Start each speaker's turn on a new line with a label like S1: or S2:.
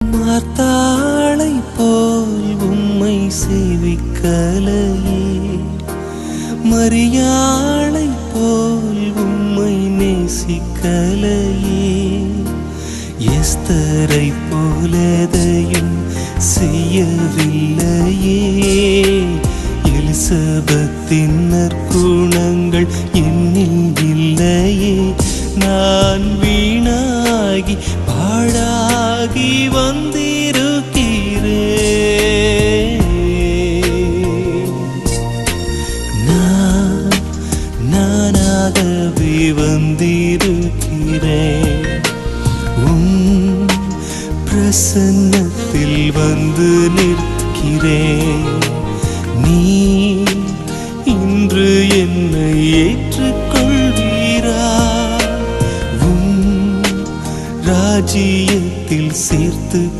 S1: மார்த்தாளை போல் உம்மை சேவிக்கலையே, மரியாளை போல் உம்மை நேசிக்கலையே, எஸ்தரை போலதையும் செய்யவில்லையே, எலிசபெத்தின் நற்குணங்கள் என்னில் இல்லையே, நான் வீணாகி பாழாகி வந்திருக்கிறேன். நானாகவே வந்திருக்கிறேன். பிரசன்னத்தில் வந்து நிற்கிறேன். நீ இன்று என்னை ஏற்றுக்கொள்வீரா? ராஜ்யத்தில்